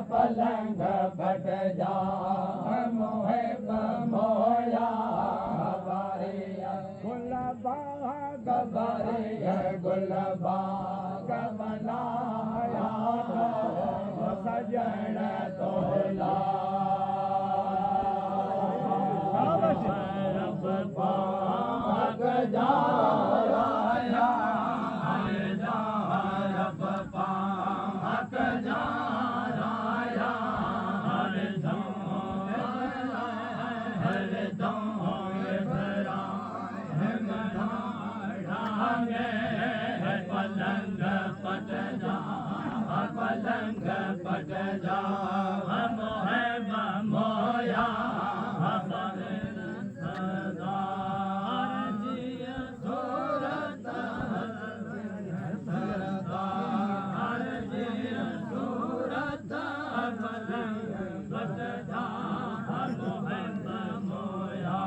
पलंग बट जा मोहे मोया गुल बाग गुल बाग बनाया सजन तोला बाग जा पलंग पट जा मोहे मोया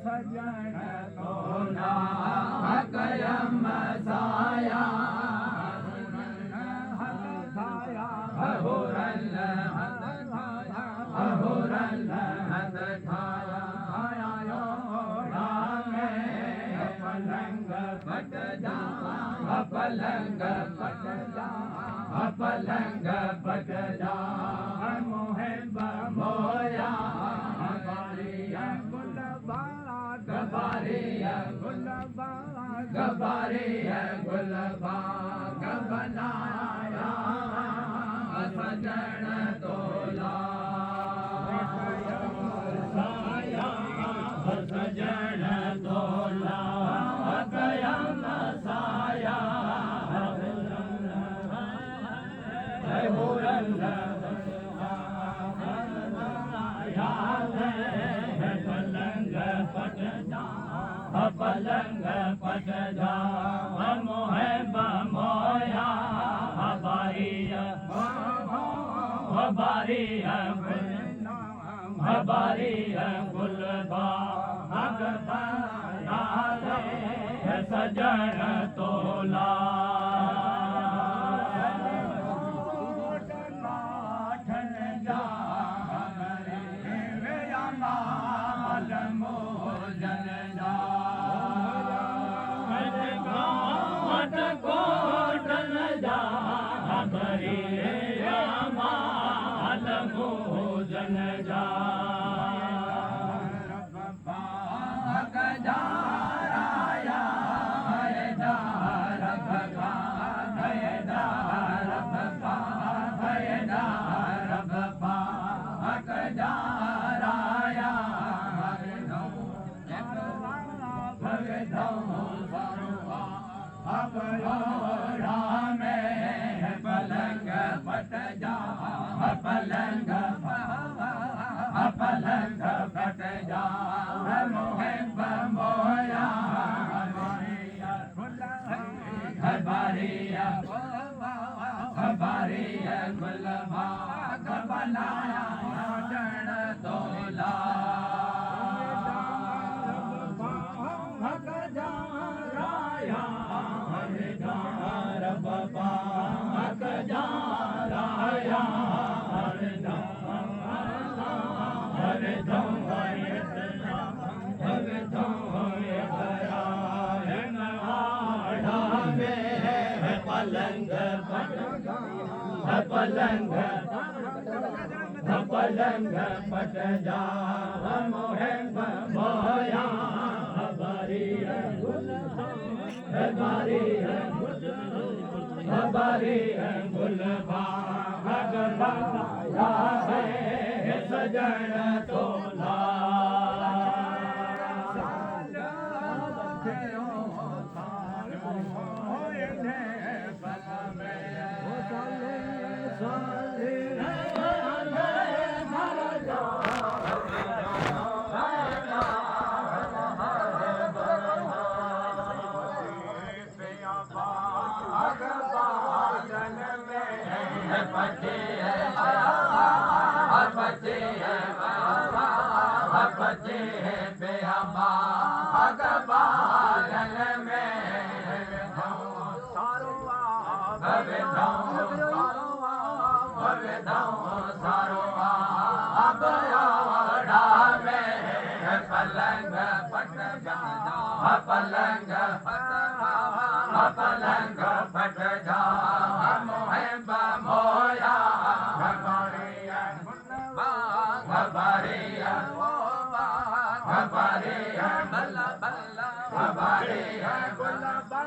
सजन तोला कयम साया अहुरल हद खाया आया रामे पलंग पट जा पलंग पट जा पलंग पट जा मोहे मोया गबारिया गुल बाग बनाया सजन तोला साया सजन तोला कयम साया पलंग पट जा मोहे मोया बारिया गुल बाग बनाया सजन तोला जन जा पलंग पट जा पलंग पलंग पट जा मोहे मोया बारिया गुल बाग बनाया सजन तोला पलंग पट जा मोहे मोया बारिया गुल बाग बनाया है सजन तोला पलंग फट जा पलंग पलंग फट जा मोहे मोया घबरिया घबरिया घबरिया बल्ला बल्ला घबरिया गुलाबा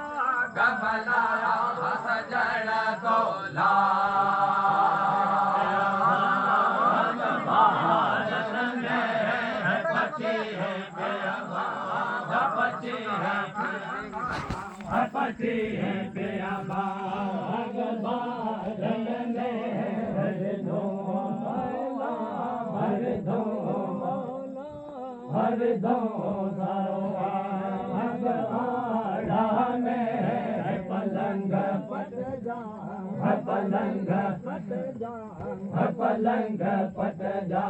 गबलाया सजन तोला पति है प्रिया बाग बारन में हर दो सारा में पलंग पट जा पलंग पट जा पलंग पट जा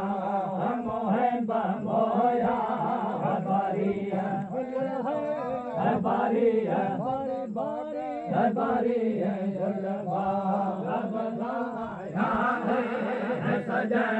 मोहे मोया बारिया बारिया बारिया सजन